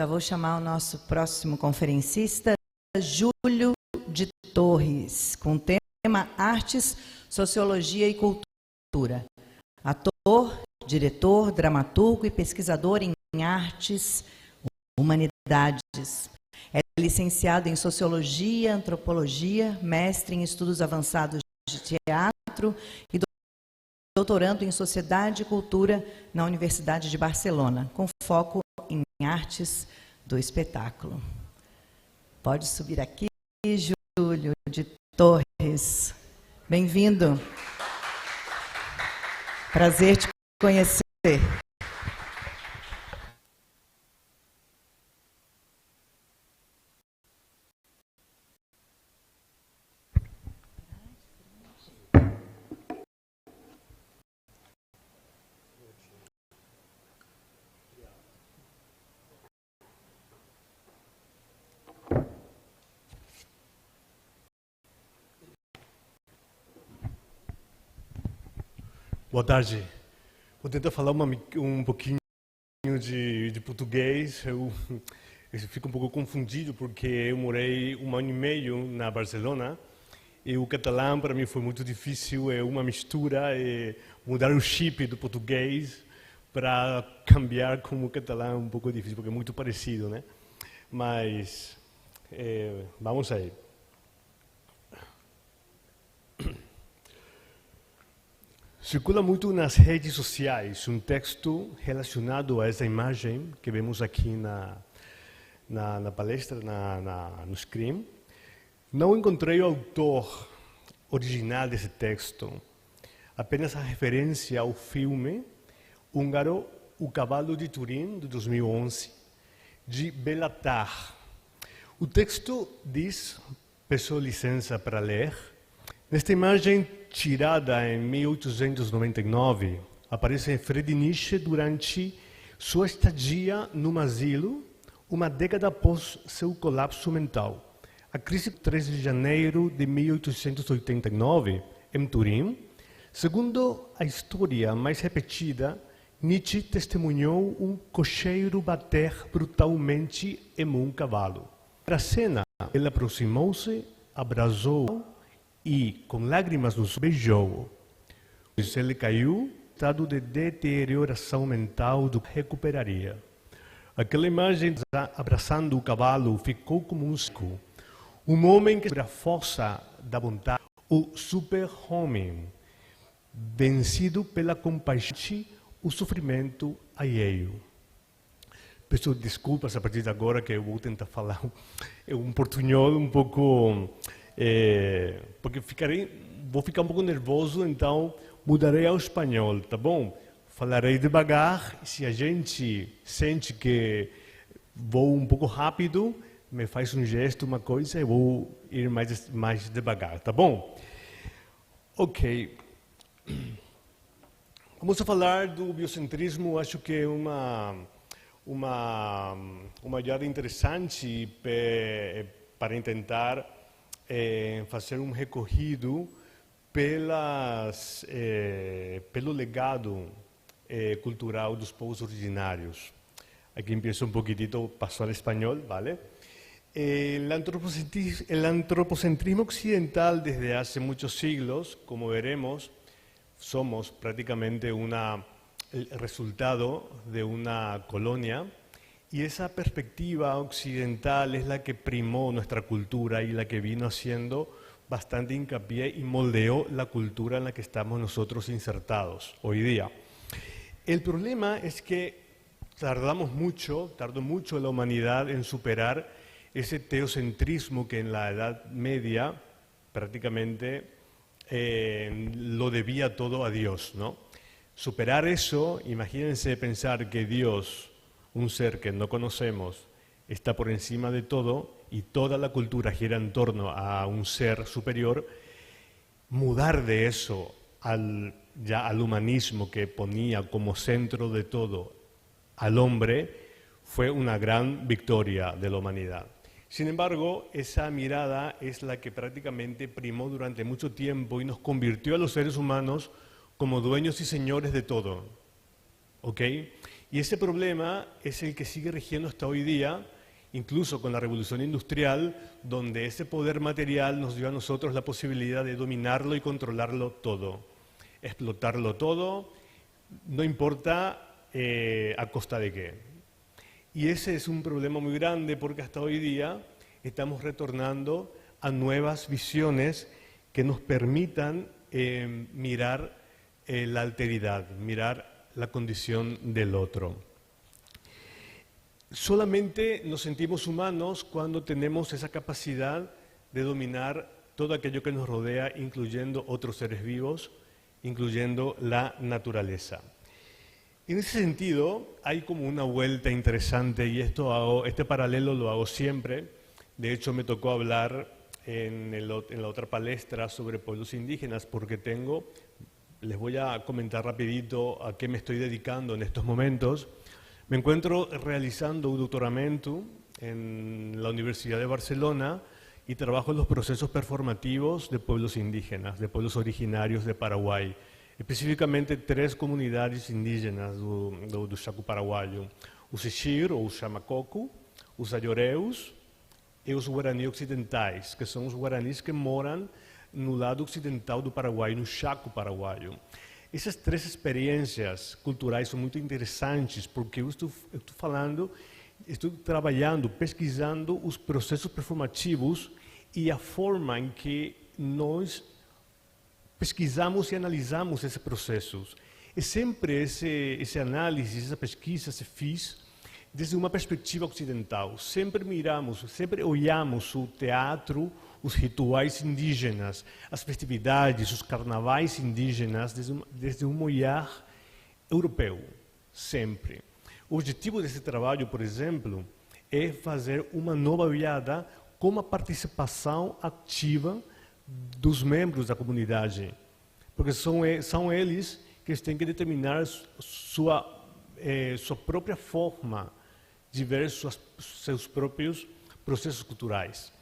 já vou chamar o nosso próximo conferencista, Júlio de Torres, com o tema Artes, Sociologia e Cultura. Ator, diretor, dramaturgo e pesquisador em artes, humanidades. É licenciado em Sociologia, Antropologia, mestre em Estudos Avançados de Teatro e doutorando em Sociedade e Cultura na Universidade de Barcelona, com foco em artes do espetáculo. Pode subir aqui, Júlio de Torres. Bem-vindo. Prazer te conhecer. Boa tarde. Vou tentar falar um pouquinho de português. Eu fico um pouco confundido porque eu morei 1 ano e meio na Barcelona e o catalão para mim foi muito difícil. É uma mistura, mudar o chip do português para cambiar como o catalão é um pouco difícil porque é muito parecido, né? Mas vamos aí. Circula muito nas redes sociais um texto relacionado a essa imagem que vemos aqui na palestra, no screen. Não encontrei o autor original desse texto, apenas a referência ao filme húngaro O Cavalo de Turim, de 2011, de Béla Tarr. O texto diz, peço licença para ler, nesta imagem tirada em 1899, aparece Friedrich Nietzsche durante sua estadia no asilo, uma década após seu colapso mental. A crise de 3 de janeiro de 1889, em Turim, segundo a história mais repetida, Nietzsche testemunhou um cocheiro bater brutalmente em um cavalo. Na cena, ele aproximou-se, abraçou e, com lágrimas nos beijou. Ele caiu, estado de deterioração mental do que recuperaria. Aquela imagem abraçando o cavalo ficou como um ciclo. Um homem que sobre a força da vontade, o super-homem, vencido pela compaixão, o sofrimento alheio. Peço desculpas a partir de agora que eu vou tentar falar um portunhol um pouco... porque vou ficar um pouco nervoso, então mudarei ao espanhol, tá bom? Falarei devagar, se a gente sente que vou um pouco rápido, me faz um gesto, uma coisa, eu vou ir mais devagar, tá bom? Ok. Vamos a falar do biocentrismo, acho que é uma olhada interessante para tentar fazer um recorrido pelo legado cultural dos povos originários. Aqui empiezo un poquitito, paso al español, ¿vale? El antropocentrismo occidental desde hace muchos siglos, como veremos, somos prácticamente el resultado de una colonia. Y esa perspectiva occidental es la que primó nuestra cultura y la que vino haciendo bastante hincapié y moldeó la cultura en la que estamos nosotros insertados hoy día. El problema es que tardó mucho la humanidad en superar ese teocentrismo que en la Edad Media prácticamente lo debía todo a Dios, ¿no? Superar eso, imagínense pensar que Dios, un ser que no conocemos, está por encima de todo y toda la cultura gira en torno a un ser superior. Mudar de eso al humanismo que ponía como centro de todo al hombre fue una gran victoria de la humanidad. Sin embargo, esa mirada es la que prácticamente primó durante mucho tiempo y nos convirtió a los seres humanos como dueños y señores de todo. ¿Ok? Y ese problema es el que sigue rigiendo hasta hoy día, incluso con la revolución industrial, donde ese poder material nos dio a nosotros la posibilidad de dominarlo y controlarlo todo, explotarlo todo, no importa a costa de qué. Y ese es un problema muy grande porque hasta hoy día estamos retornando a nuevas visiones que nos permitan mirar la alteridad, mirar la condición del otro. Solamente nos sentimos humanos cuando tenemos esa capacidad de dominar todo aquello que nos rodea, incluyendo otros seres vivos, incluyendo la naturaleza. En ese sentido, hay como una vuelta interesante y este paralelo lo hago siempre. De hecho, me tocó hablar en la otra palestra sobre pueblos indígenas porque les voy a comentar rapidito a qué me estoy dedicando en estos momentos. Me encuentro realizando un doctorado en la Universidad de Barcelona y trabajo en los procesos performativos de pueblos indígenas, de pueblos originarios de Paraguay. Especificamente 3 comunidades indígenas do Chaco paraguaio: o Xixir, ou Xamacoco, os Ayoreus e os Guarani Ocidentais, que são os Guaranis que moram no lado ocidental do Paraguai, no Chaco paraguaio. Essas 3 experiências culturais são muito interessantes porque eu estou trabalhando, pesquisando os processos performativos e a forma em que nós pesquisamos e analisamos esses processos. E sempre esse análise, essa pesquisa se fez desde uma perspectiva ocidental. Sempre olhamos o teatro, os rituais indígenas, as festividades, os carnavais indígenas desde um olhar europeu, sempre. O objetivo desse trabalho, por exemplo, é fazer uma nova olhada com a participação ativa dos membros da comunidade, porque são eles que têm que determinar sua própria forma de ver seus próprios processos culturais.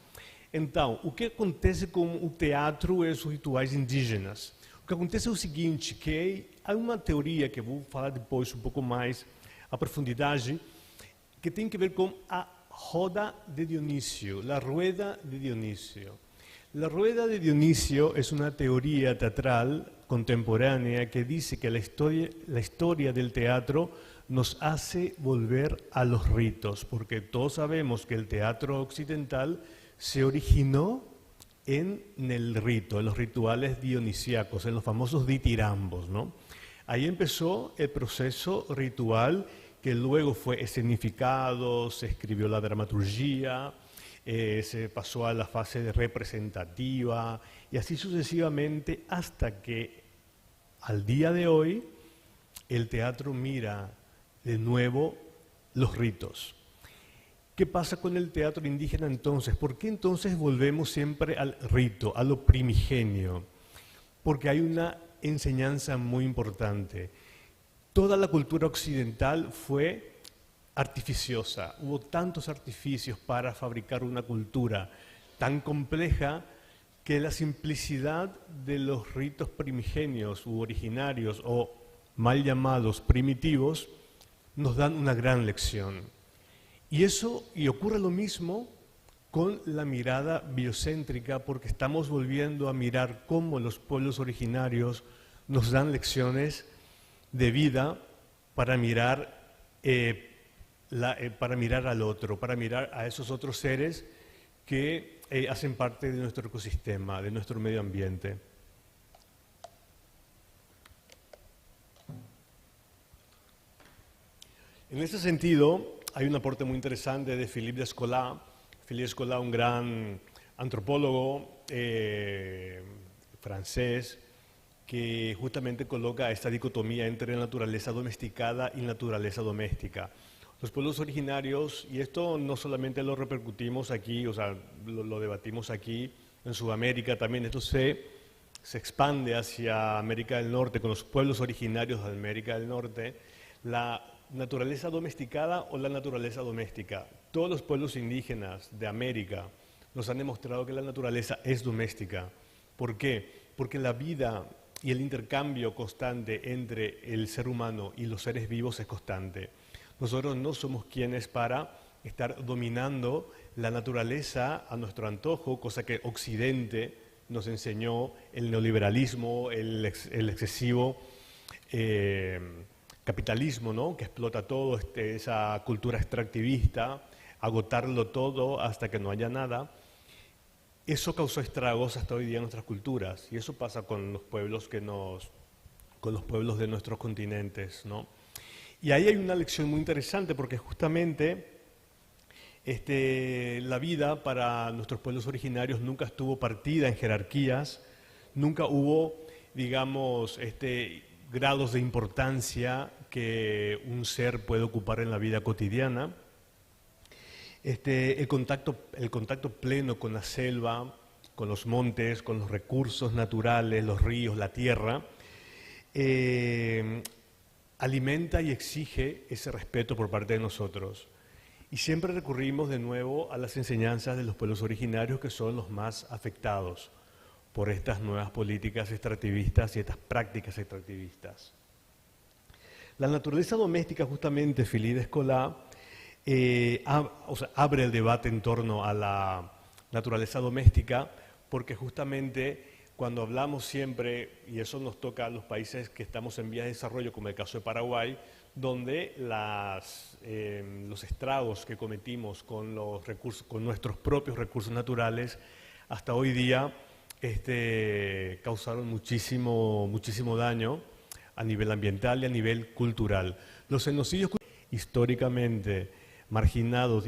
Então, o que acontece com o teatro e os rituais indígenas? O que acontece é o seguinte, que há uma teoria que eu vou falar depois um pouco mais a profundidade, que tem que ver com a roda de Dionísio, a rueda de Dionísio. La rueda de Dionisio es una teoría teatral contemporánea que dice que la historia del teatro nos hace volver a los ritos, porque todos sabemos que el teatro occidental se originó en el rito, en los rituales dionisíacos, en los famosos ditirambos, ¿no? Ahí empezó el proceso ritual que luego fue escenificado, se escribió la dramaturgia, se pasó a la fase representativa y así sucesivamente hasta que al día de hoy el teatro mira de nuevo los ritos. ¿Qué pasa con el teatro indígena entonces? ¿Por qué entonces volvemos siempre al rito, a lo primigenio? Porque hay una enseñanza muy importante. Toda la cultura occidental fue artificiosa. Hubo tantos artificios para fabricar una cultura tan compleja que la simplicidad de los ritos primigenios u originarios o mal llamados primitivos nos dan una gran lección. Y ocurre lo mismo con la mirada biocéntrica, porque estamos volviendo a mirar cómo los pueblos originarios nos dan lecciones de vida para mirar al otro, para mirar a esos otros seres que hacen parte de nuestro ecosistema, de nuestro medio ambiente. En ese sentido, hay un aporte muy interesante de Philippe Descola. Philippe Descola, un gran antropólogo francés, que justamente coloca esta dicotomía entre naturaleza domesticada y naturaleza doméstica. Los pueblos originarios, y esto no solamente lo repercutimos aquí, o sea, lo debatimos aquí en Sudamérica también, esto se expande hacia América del Norte, con los pueblos originarios de América del Norte, la naturaleza domesticada o la naturaleza doméstica. Todos los pueblos indígenas de América nos han demostrado que la naturaleza es doméstica. ¿Por qué? Porque la vida y el intercambio constante entre el ser humano y los seres vivos es constante. Nosotros no somos quienes para estar dominando la naturaleza a nuestro antojo, cosa que Occidente nos enseñó, el neoliberalismo, el excesivo capitalismo, ¿no? Que explota todo, esa cultura extractivista, agotarlo todo hasta que no haya nada. Eso causó estragos hasta hoy día en nuestras culturas, y eso pasa con los pueblos con los pueblos de nuestros continentes, ¿no? Y ahí hay una lección muy interesante, porque justamente la vida para nuestros pueblos originarios nunca estuvo partida en jerarquías, nunca hubo, digamos, grados de importancia que un ser puede ocupar en la vida cotidiana. El contacto pleno con la selva, con los montes, con los recursos naturales, los ríos, la tierra, alimenta y exige ese respeto por parte de nosotros. Y siempre recurrimos de nuevo a las enseñanzas de los pueblos originarios, que son los más afectados por estas nuevas políticas extractivistas y estas prácticas extractivistas. La naturaleza doméstica, justamente, Philippe Descola abre el debate en torno a la naturaleza doméstica, porque justamente cuando hablamos siempre, y eso nos toca a los países que estamos en vías de desarrollo, como el caso de Paraguay, donde los estragos que cometimos con nuestros propios recursos naturales, hasta hoy día causaron muchísimo daño a nivel ambiental y a nivel cultural. Los genocidios históricamente marginados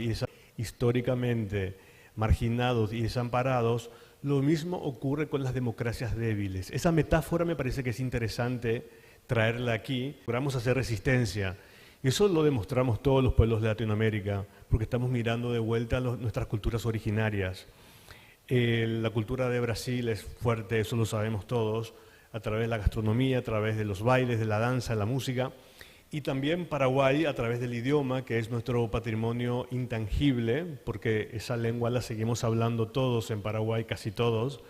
y desamparados, lo mismo ocurre con las democracias débiles. Esa metáfora me parece que es interesante traerla aquí. Logramos hacer resistencia. Y eso lo demostramos todos los pueblos de Latinoamérica, porque estamos mirando de vuelta a nuestras culturas originarias. La cultura de Brasil es fuerte, eso lo sabemos todos, a través de la gastronomía, a través de los bailes, de la danza, de la música. Y también Paraguay a través del idioma, que es nuestro patrimonio intangible, porque esa lengua la seguimos hablando todos en Paraguay, casi todos.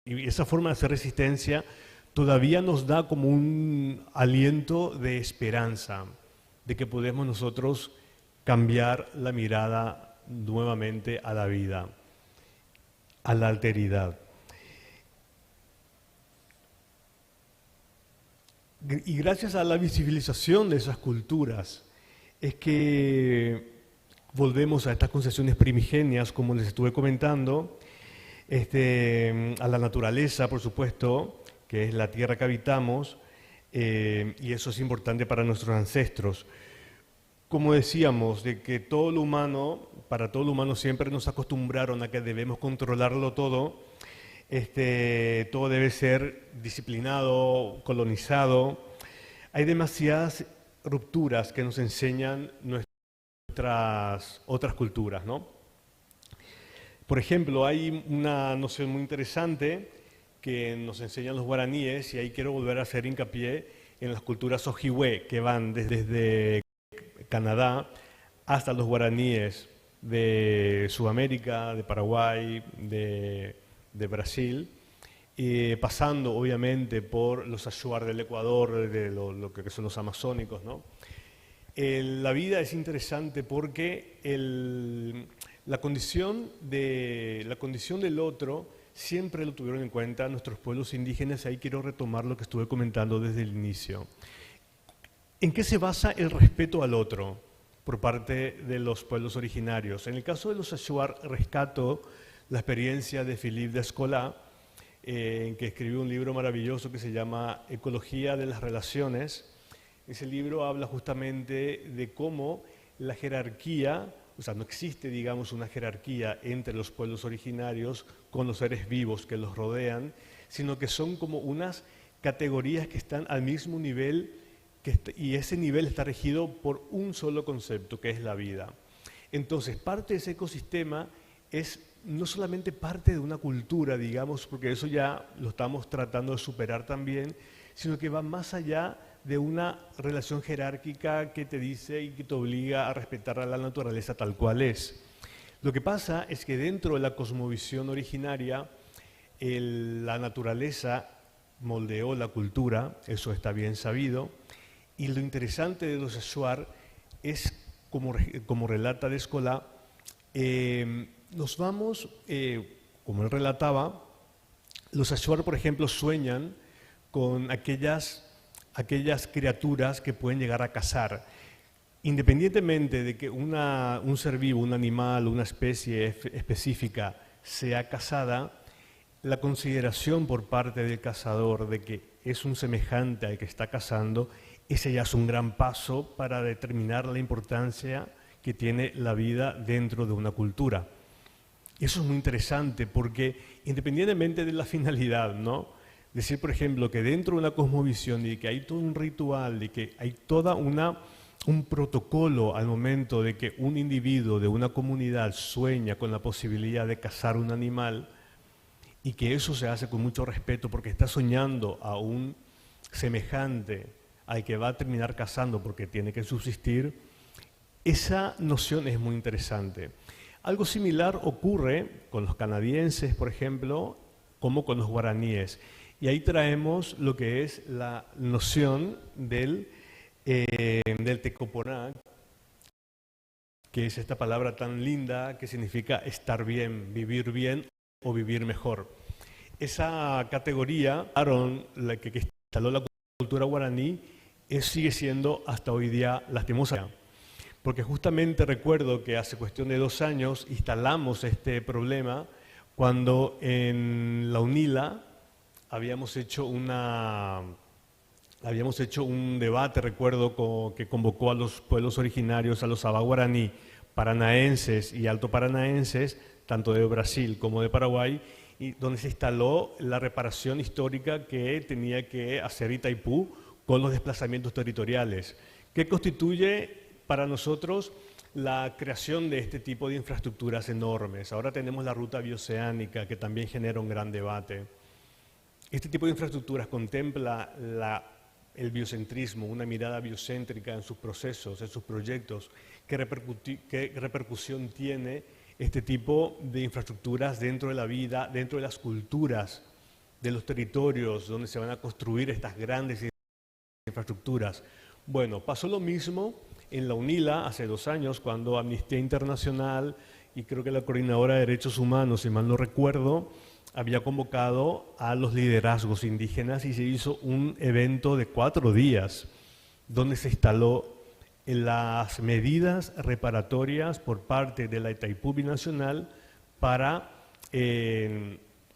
Y esa forma de hacer resistencia todavía nos da como un aliento de esperanza, de que podemos nosotros cambiar la mirada nuevamente a la vida, a la alteridad. Y gracias a la visibilización de esas culturas es que volvemos a estas concepciones primigenias, como les estuve comentando, a la naturaleza, por supuesto, que es la tierra que habitamos, y eso es importante para nuestros ancestros. Como decíamos, de que para todo lo humano siempre nos acostumbraron a que debemos controlarlo todo. Todo debe ser disciplinado, colonizado. Hay demasiadas rupturas que nos enseñan nuestras otras culturas, ¿no? Por ejemplo, hay una noción muy interesante que nos enseñan los guaraníes, y ahí quiero volver a hacer hincapié en las culturas Ojibwe, que van desde Canadá hasta los guaraníes de Sudamérica, de Paraguay, de Brasil, pasando obviamente por los Achuar del Ecuador, de lo que son los amazónicos, ¿no? La vida es interesante porque la condición del otro siempre lo tuvieron en cuenta nuestros pueblos indígenas. Ahí quiero retomar lo que estuve comentando desde el inicio. ¿En qué se basa el respeto al otro por parte de los pueblos originarios? En el caso de los Achuar, rescato la experiencia de Philippe Descola, que escribió un libro maravilloso que se llama Ecología de las Relaciones. Ese libro habla justamente de cómo la jerarquía, o sea, no existe, digamos, una jerarquía entre los pueblos originarios con los seres vivos que los rodean, sino que son como unas categorías que están al mismo nivel, y ese nivel está regido por un solo concepto, que es la vida. Entonces, parte de ese ecosistema es no solamente parte de una cultura, digamos, porque eso ya lo estamos tratando de superar también, sino que va más allá de una relación jerárquica que te dice y que te obliga a respetar a la naturaleza tal cual es. Lo que pasa es que dentro de la cosmovisión originaria, la naturaleza moldeó la cultura, eso está bien sabido. Y lo interesante de los Achuar es, como relata Descola, nos vamos, como él relataba, los Achuar, por ejemplo, sueñan con aquellas criaturas que pueden llegar a cazar. Independientemente de que un ser vivo, un animal, una especie específica sea cazada, la consideración por parte del cazador de que es un semejante al que está cazando, ese ya es un gran paso para determinar la importancia que tiene la vida dentro de una cultura. Y eso es muy interesante porque independientemente de la finalidad, ¿no? Decir, por ejemplo, que dentro de una cosmovisión y que hay todo un ritual, y que hay toda un protocolo al momento de que un individuo de una comunidad sueña con la posibilidad de cazar un animal y que eso se hace con mucho respeto porque está soñando a un semejante al que va a terminar cazando porque tiene que subsistir, esa noción es muy interesante. Algo similar ocurre con los canadienses, por ejemplo, como con los guaraníes. Y ahí traemos lo que es la noción del tecoponá, que es esta palabra tan linda que significa estar bien o vivir mejor. Esa categoría, la que instaló la cultura guaraní, sigue siendo hasta hoy día lastimosa. Porque justamente recuerdo que hace cuestión de 2 años instalamos este problema cuando en la UNILA habíamos hecho un debate, recuerdo, que convocó a los pueblos originarios, a los Aba guaraní, paranaenses y alto paranaenses, tanto de Brasil como de Paraguay, y donde se instaló la reparación histórica que tenía que hacer Itaipú con los desplazamientos territoriales, que constituye para nosotros la creación de este tipo de infraestructuras enormes. Ahora tenemos la ruta bioceánica, que también genera un gran debate. Este tipo de infraestructuras contempla el biocentrismo, una mirada biocéntrica en sus procesos, en sus proyectos. ¿Qué repercusión tiene este tipo de infraestructuras dentro de la vida, dentro de las culturas, de los territorios donde se van a construir estas grandes infraestructuras? Bueno, pasó lo mismo en la UNILA hace 2 años, cuando Amnistía Internacional y creo que la Coordinadora de Derechos Humanos, si mal no recuerdo, había convocado a los liderazgos indígenas y se hizo un evento de 4 días donde se instaló las medidas reparatorias por parte de la Itaipú Binacional para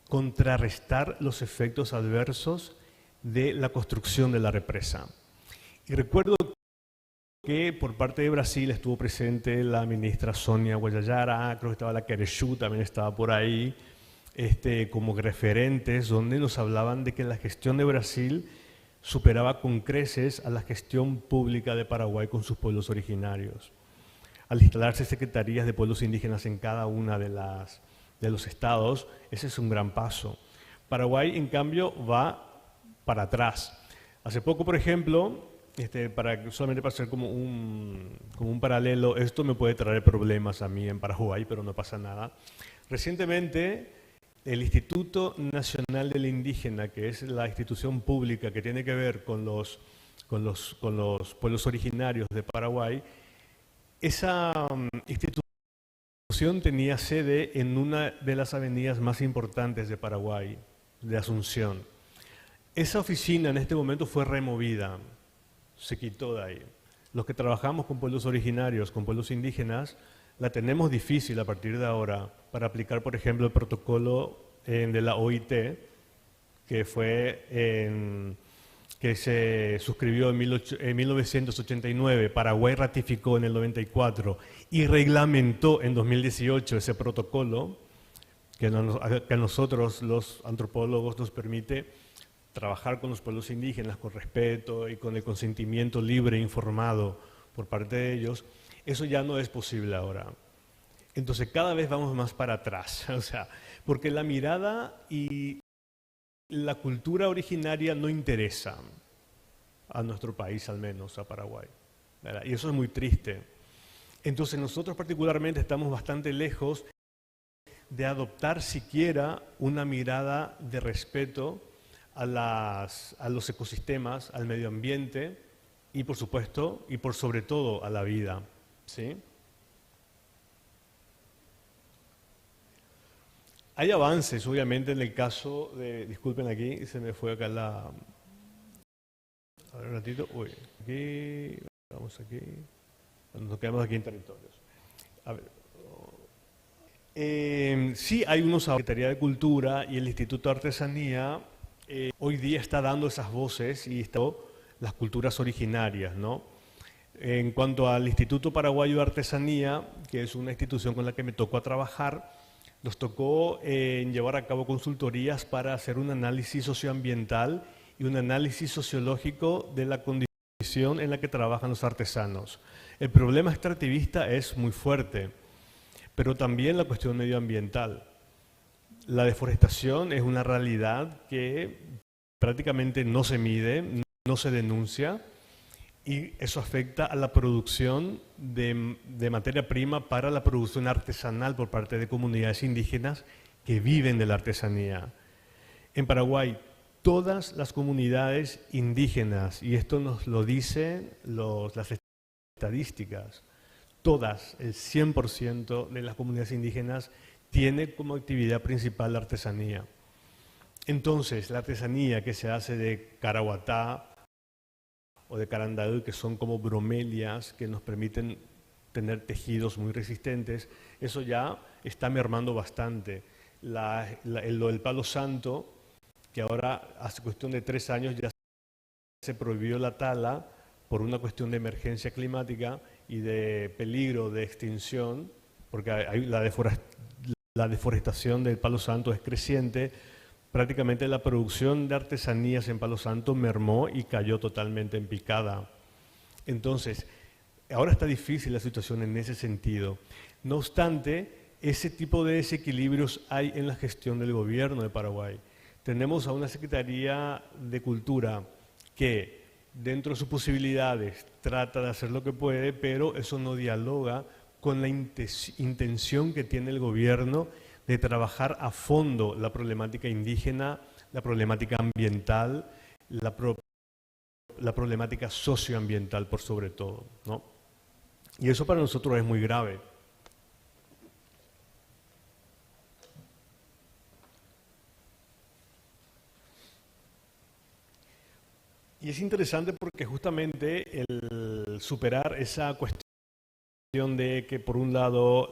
contrarrestar los efectos adversos de la construcción de la represa. Y recuerdo que por parte de Brasil estuvo presente la ministra Sonia Guayayara, creo que estaba la Querexú, también estaba por ahí, como referentes, donde nos hablaban de que la gestión de Brasil superaba con creces a la gestión pública de Paraguay con sus pueblos originarios. Al instalarse secretarías de pueblos indígenas en cada una de los estados, ese es un gran paso. Paraguay, en cambio, va para atrás. Hace poco, por ejemplo, solamente para hacer como un paralelo, esto me puede traer problemas a mí en Paraguay, pero no pasa nada. Recientemente, el Instituto Nacional del Indígena, que es la institución pública que tiene que ver con los pueblos originarios de Paraguay, esa institución tenía sede en una de las avenidas más importantes de Paraguay, de Asunción. Esa oficina en este momento fue removida, se quitó de ahí. Los que trabajamos con pueblos originarios, con pueblos indígenas, la tenemos difícil a partir de ahora para aplicar, por ejemplo, el protocolo de la OIT, que se suscribió en 1989, Paraguay ratificó en el 94 y reglamentó en 2018 ese protocolo que a nosotros los antropólogos nos permite trabajar con los pueblos indígenas con respeto y con el consentimiento libre e informado por parte de ellos. Eso ya no es posible ahora. Entonces cada vez vamos más para atrás, o sea, porque la mirada y la cultura originaria no interesa a nuestro país, al menos a Paraguay, ¿verdad? Y eso es muy triste. Entonces nosotros particularmente estamos bastante lejos de adoptar siquiera una mirada de respeto a los ecosistemas, al medio ambiente y por supuesto y por sobre todo a la vida, ¿sí? Hay avances, obviamente, en el caso de, disculpen aquí, se me fue acá la, a ver un ratito, uy, aquí, vamos aquí, nos quedamos aquí en territorios. A ver. Sí, hay unos, la Secretaría de Cultura y el Instituto de Artesanía hoy día está dando esas voces y las culturas originarias, ¿no? En cuanto al Instituto Paraguayo de Artesanía, que es una institución con la que me tocó trabajar, nos tocó llevar a cabo consultorías para hacer un análisis socioambiental y un análisis sociológico de la condición en la que trabajan los artesanos. El problema extractivista es muy fuerte, pero también la cuestión medioambiental. La deforestación es una realidad que prácticamente no se mide, no se denuncia, y eso afecta a la producción de materia prima para la producción artesanal por parte de comunidades indígenas que viven de la artesanía. En Paraguay, todas las comunidades indígenas, y esto nos lo dicen las estadísticas, todas, el 100% de las comunidades indígenas tiene como actividad principal la artesanía. Entonces, la artesanía que se hace de caraguatá o de carandaú, que son como bromelias que nos permiten tener tejidos muy resistentes, eso ya está mermando bastante. Lo del palo santo, que ahora hace cuestión de 3 años ya se prohibió la tala por una cuestión de emergencia climática y de peligro de extinción, porque la deforestación del palo santo es creciente. Prácticamente la producción de artesanías en Palo Santo mermó y cayó totalmente en picada. Entonces, ahora está difícil la situación en ese sentido. No obstante, ese tipo de desequilibrios hay en la gestión del gobierno de Paraguay. Tenemos a una Secretaría de Cultura que, dentro de sus posibilidades, trata de hacer lo que puede, pero eso no dialoga con la intención que tiene el gobierno de trabajar a fondo la problemática indígena, la problemática ambiental, la problemática socioambiental por sobre todo, ¿no? Y eso para nosotros es muy grave. Y es interesante porque justamente el superar esa cuestión de que por un lado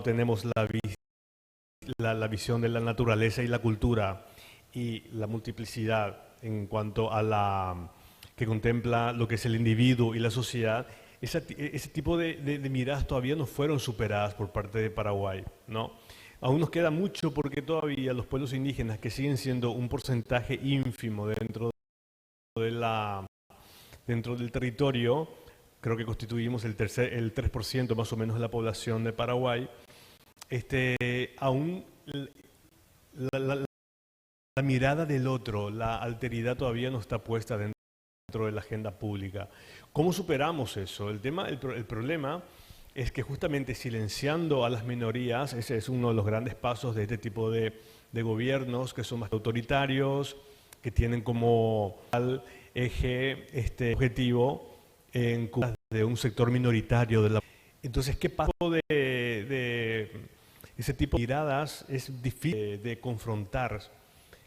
tenemos la visión de la naturaleza y la cultura y la multiplicidad en cuanto a que contempla lo que es el individuo y la sociedad. Ese tipo de miradas todavía no fueron superadas por parte de Paraguay, ¿no? Aún nos queda mucho porque todavía los pueblos indígenas, que siguen siendo un porcentaje ínfimo dentro del territorio, creo que constituimos el 3% más o menos de la población de Paraguay, aún la mirada del otro, la alteridad todavía no está puesta dentro de la agenda pública. ¿Cómo superamos eso? El problema es que justamente silenciando a las minorías, ese es uno de los grandes pasos de este tipo de gobiernos que son más autoritarios, que tienen como eje objetivo en de un sector minoritario de la. Entonces, ¿qué pasa de ese tipo de miradas? Es difícil de confrontar,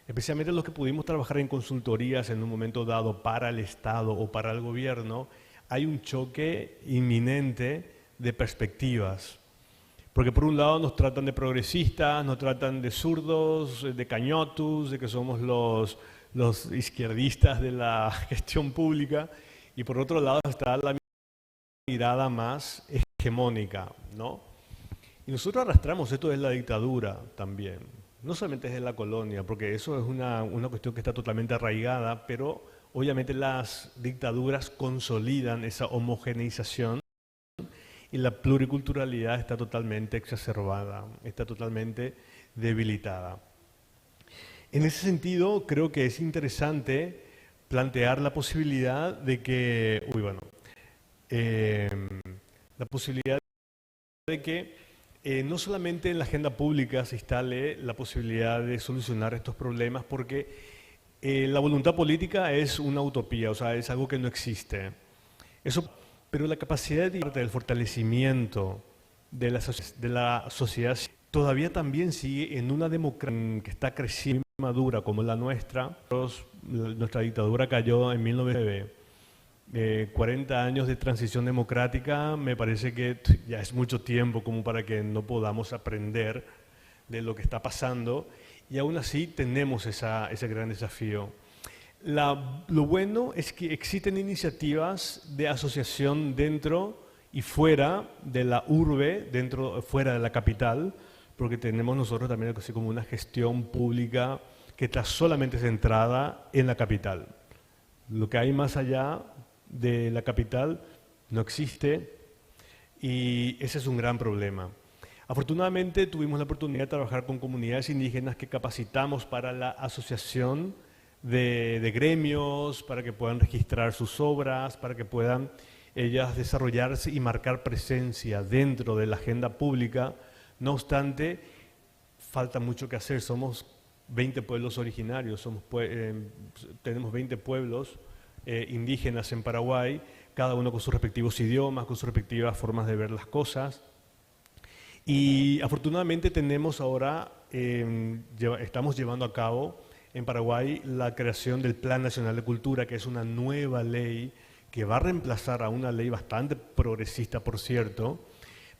especialmente los que pudimos trabajar en consultorías en un momento dado para el Estado o para el gobierno. Hay un choque inminente de perspectivas, porque por un lado nos tratan de progresistas, nos tratan de zurdos, de cañotus, de que somos los izquierdistas de la gestión pública, y por otro lado está la mirada más hegemónica, ¿no? Y nosotros arrastramos esto de la dictadura también, no solamente desde la colonia, porque eso es una cuestión que está totalmente arraigada, pero obviamente las dictaduras consolidan esa homogeneización y la pluriculturalidad está totalmente exacerbada, está totalmente debilitada. En ese sentido, creo que es interesante plantear la posibilidad de que, la posibilidad de que no solamente en la agenda pública se instale la posibilidad de solucionar estos problemas, porque la voluntad política es una utopía, o sea, es algo que no existe. Eso, pero la capacidad del fortalecimiento de la sociedad todavía también sigue en una democracia que está creciendo y madura como la nuestra. Nuestra dictadura cayó en 1909. 40 años de transición democrática, me parece que ya es mucho tiempo como para que no podamos aprender de lo que está pasando, y aún así tenemos ese gran desafío. Lo bueno es que existen iniciativas de asociación dentro y fuera de la urbe, fuera de la capital, porque tenemos nosotros también así como una gestión pública que está solamente centrada en la capital. Lo que hay más allá de la capital no existe, y ese es un gran problema. Afortunadamente tuvimos la oportunidad de trabajar con comunidades indígenas que capacitamos para la asociación de gremios, para que puedan registrar sus obras, para que puedan ellas desarrollarse y marcar presencia dentro de la agenda pública. No obstante, falta mucho que hacer. Somos 20 pueblos originarios, tenemos 20 pueblos indígenas en Paraguay, cada uno con sus respectivos idiomas, con sus respectivas formas de ver las cosas. Y afortunadamente tenemos ahora, estamos llevando a cabo en Paraguay la creación del Plan Nacional de Cultura, que es una nueva ley que va a reemplazar a una ley bastante progresista, por cierto,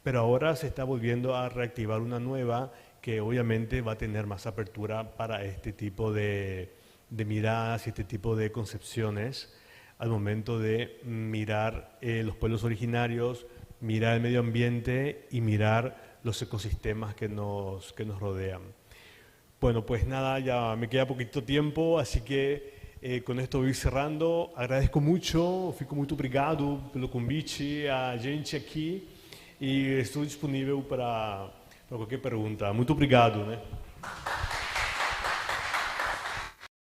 pero ahora se está volviendo a reactivar una nueva que obviamente va a tener más apertura para este tipo de miradas y este tipo de concepciones al momento de mirar los pueblos originarios, mirar el medio ambiente y mirar los ecosistemas que nos rodean. Bueno, pues nada, ya me queda poquito tiempo, así que con esto voy cerrando. Agradezco mucho, fico muito obrigado pelo convite, a gente aqui, e estou disponível para qualquer pergunta. Muito obrigado, né?